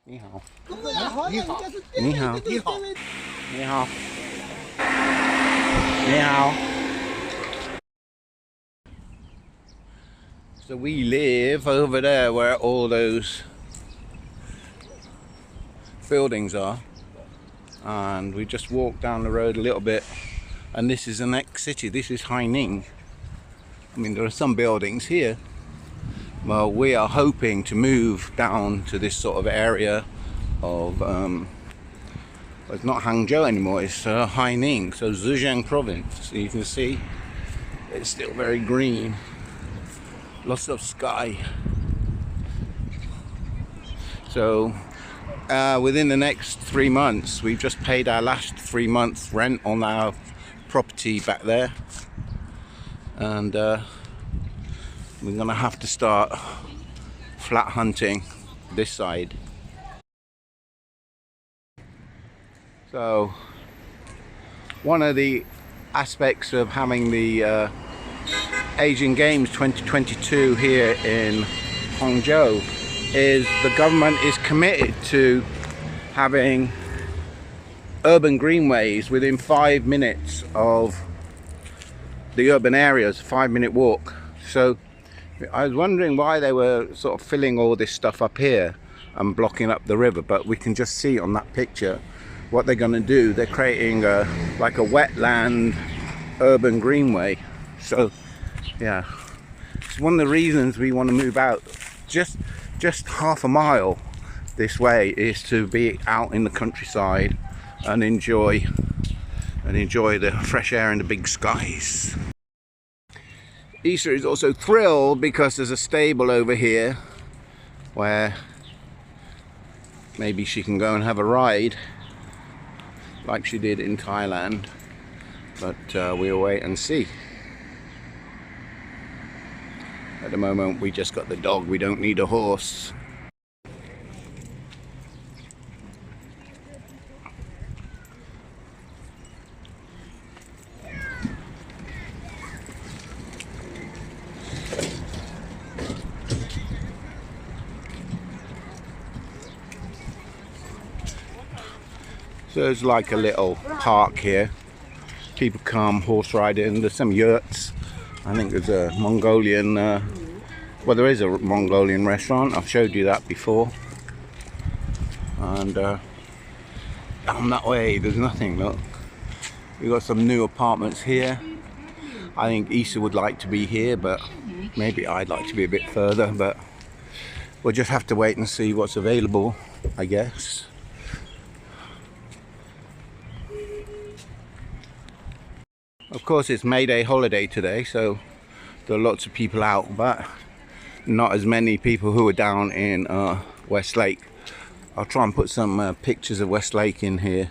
你好，你好，你好，你好，你好，你好. So we live over there where all those buildings are, and we just walk down the road a little bit, and this is the next city. This is Haining. I mean, there are some buildings here. Well, we are hoping to move down to this sort of area of it's not Hangzhou anymore, it's Haining, so Zhejiang Province. So you can see it's still very green, lots of sky. So within the next 3 months, we've just paid our last 3 months rent on our property back there, and we're gonna have to start flat hunting this side. So one of the aspects of having the Asian Games 2022 here in Hangzhou is the government is committed to having urban greenways within 5 minutes of the urban areas, 5-minute walk. So I was wondering why they were sort of filling all this stuff up here and blocking up the river, but we can just see on that picture what they're going to do. They're creating like a wetland urban greenway. So yeah, it's one of the reasons we want to move out. Just half a mile this way is to be out in the countryside and enjoy the fresh air and the big skies. Xiasha is also thrilled because there's a stable over here where maybe she can go and have a ride like she did in Thailand, but we'll wait and see. At the moment we just got the dog, we don't need a horse. So it's like a little park here. People come horse riding. There's some yurts. I think there's a Mongolian, well, there is a Mongolian restaurant. I've showed you that before. And down that way, there's nothing. Look, we've got some new apartments here. I think Xiasha would like to be here, but maybe I'd like to be a bit further. But we'll just have to wait and see what's available, I guess. Of course, it's May Day holiday today, so there are lots of people out, but not as many people who are down in Westlake. I'll try and put some pictures of Westlake in here.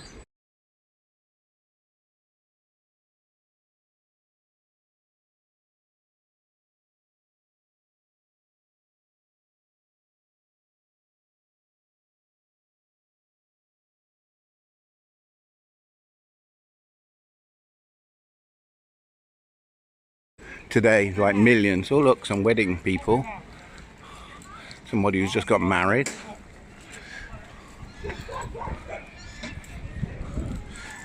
Today, like millions. Oh look, some wedding people. Somebody who's just got married.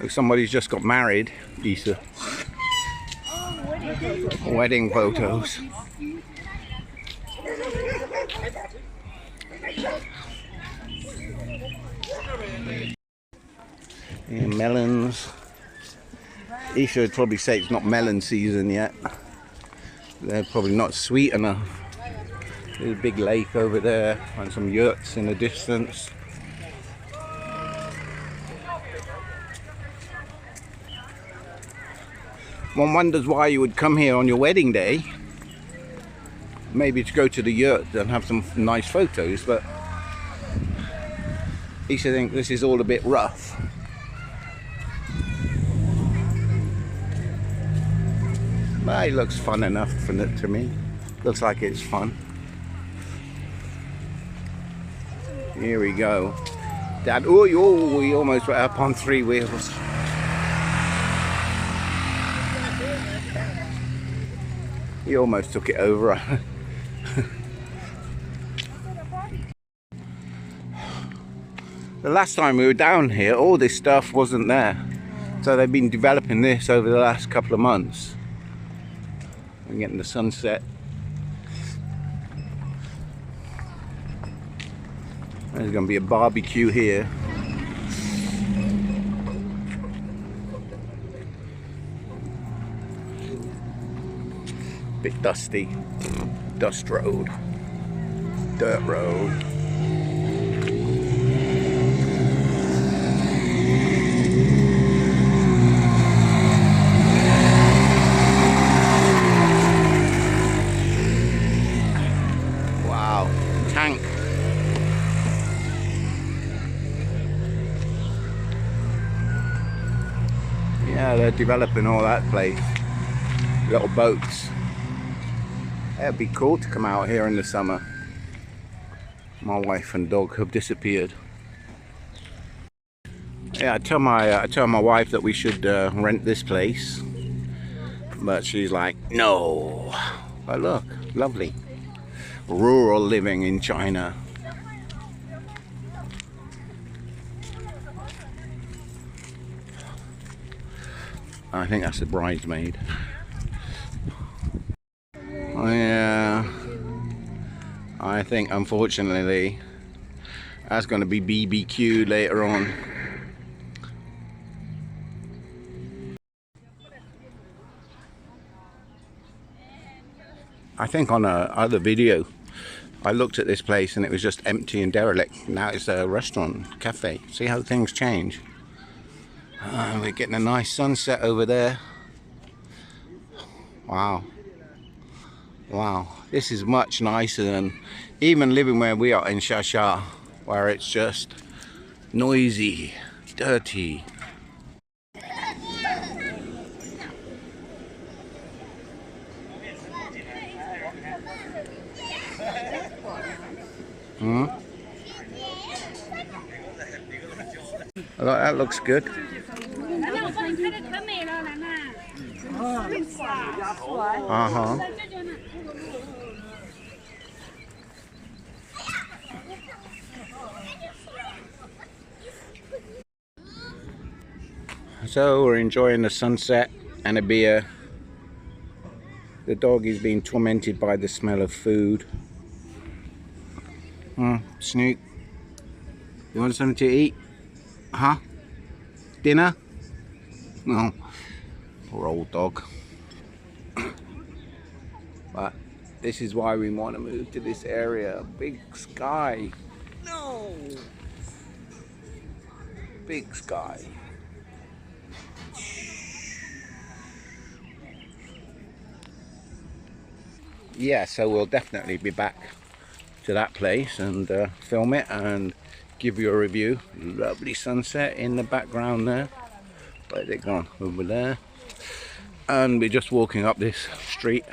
Look, somebody's just got married, Xiasha. Wedding photos. Yeah, melons. Xiasha would probably say it's not melon season yet. They're probably not sweet enough. There's a big lake over there and some yurts in the distance. One wonders why you would come here on your wedding day. Maybe to go to the yurt and have some nice photos, but Xiasha thinks this is all a bit rough. But it looks fun enough to me. Looks like it's fun. Here we go. Dad, oh, we almost went up on 3 wheels. He almost took it over. The last time we were down here, all this stuff wasn't there. So they've been developing this over the last couple of months. We're getting the sunset. There's going to be a barbecue here. Bit dusty. Dust road. Dirt road. Wow, tank. Yeah, they're developing all that place. Little boats. It'd be cool to come out here in the summer. My wife and dog have disappeared. Yeah, I tell my wife that we should rent this place, but she's like, no. But look, lovely. Rural living in China. I think that's a bridesmaid. Oh, yeah. I think unfortunately that's going to be BBQ later on. I think on a other video I looked at this place and it was just empty and derelict. Now it's a restaurant, cafe. See how things change. We're getting a nice sunset over there. Wow. Wow, this is much nicer than even living where we are in Xiasha, where it's just noisy, dirty. That looks good. So we're enjoying the sunset and a beer. The dog is being tormented by the smell of food. Snoop, you want something to eat? Huh? Dinner? No. Poor old dog. But this is why we want to move to this area. Big sky. No. Big sky. Yeah, so we'll definitely be back to that place and film it and give you a review. Lovely sunset in the background there. Where's it gone? Over there. And we're just walking up this street.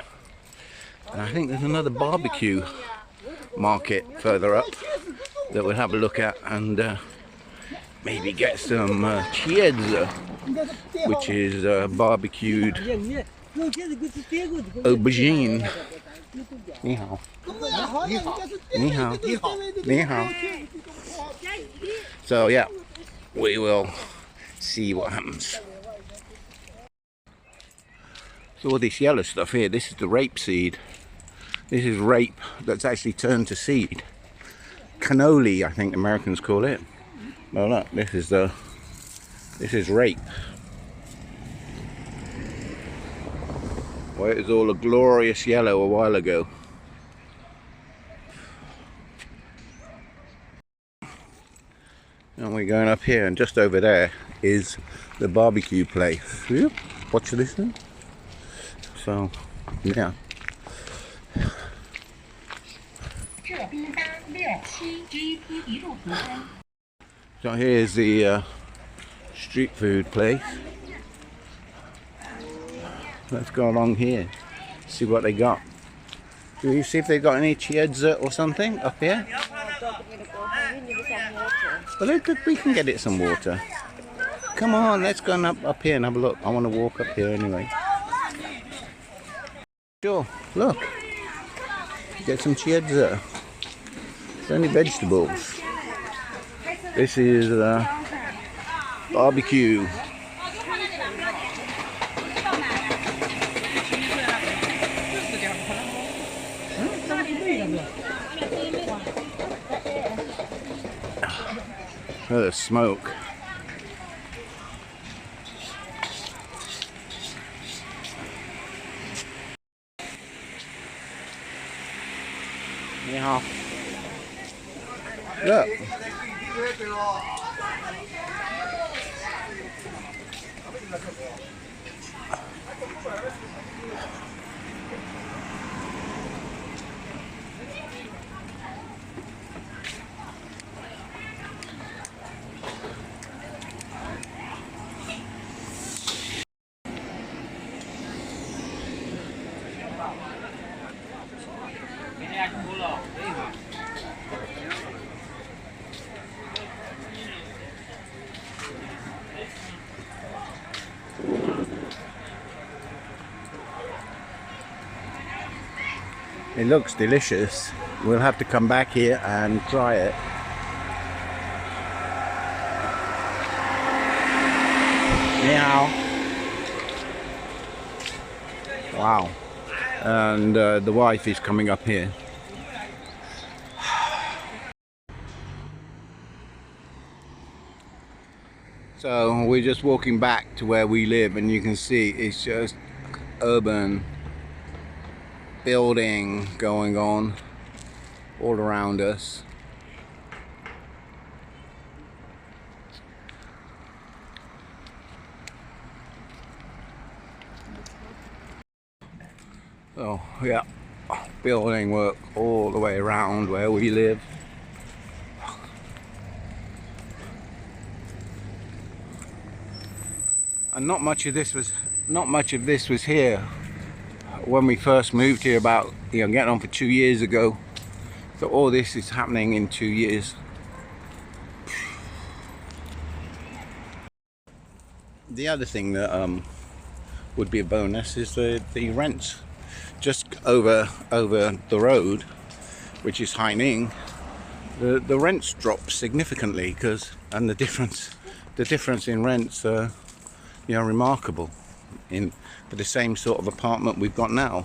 And I think there's another barbecue market further up that we'll have a look at and maybe get some chieds, which is barbecued aubergine. 你好. 你好. 你好. So yeah, we will see what happens. So all this yellow stuff here, this is the rape seed. This is rape that's actually turned to seed. Cannoli, I think the Americans call it. Well, look, this is rape. Well, it was all a glorious yellow a while ago. And we're going up here, and just over there is the barbecue place. Watch this thing. So, yeah. So here's the street food place. Let's go along here, see what they got. Do you see if they got any chieds or something up here? Well, we can get it some water. Come on, let's go up here and have a look. I want to walk up here anyway. Sure, look. Get some chieds. It's only vegetables. This is barbecue. Look at the smoke. Yeah. Look. It looks delicious. We'll have to come back here and try it. Meow. Wow. And the wife is coming up here. So we're just walking back to where we live, and you can see it's just urban building going on all around us. So yeah, building work all the way around where we live. And not much of this was here when we first moved here, about getting on for 2 years ago. So all this is happening in 2 years. The other thing that would be a bonus is the rents. Just over the road, which is Haining, the rents drop significantly, and the difference in rents are remarkable. For the same sort of apartment we've got now,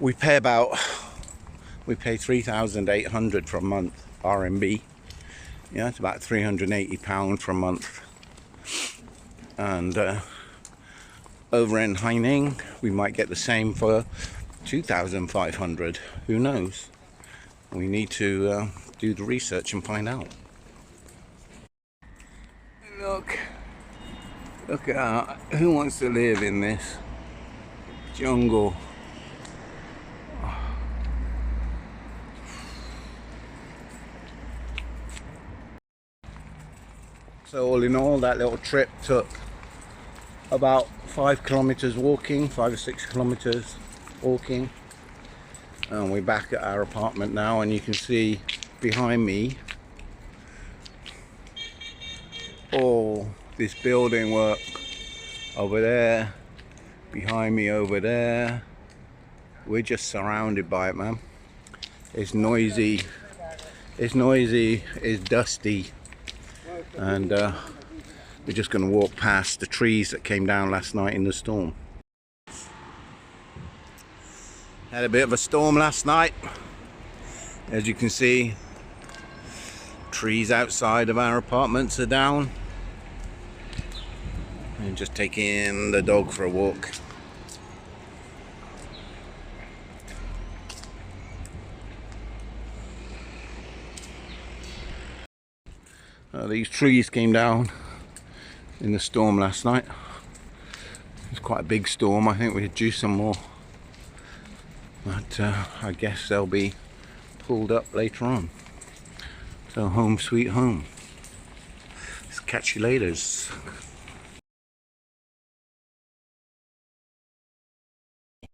we pay 3,800 for a month RMB. Yeah, it's about £380 for a month. And over in Haining, we might get the same for 2,500. Who knows? We need to do the research and find out. Look at who wants to live in this jungle. So all in all, that little trip took about 5 kilometers walking, 5 or 6 kilometers walking. And we're back at our apartment now, and you can see behind me all this building work over there, behind me over there. We're just surrounded by it, man. It's noisy, it's dusty, and we're just going to walk past the trees that came down last night in the storm. Had a bit of a storm last night. As you can see, trees outside of our apartments are down. And just taking the dog for a walk. These trees came down in the storm last night. It was quite a big storm. I think we're due some more, but I guess they'll be pulled up later on. So home sweet home. Let's catch you later.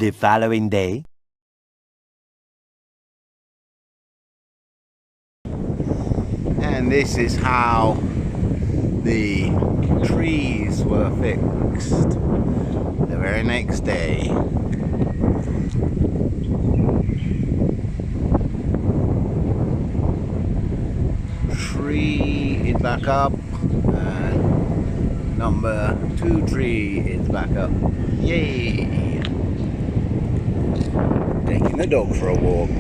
The following day. And this is how the trees were fixed the very next day. 3 is back up, and number 2 tree is back up. Yay! Taking the dog for a walk.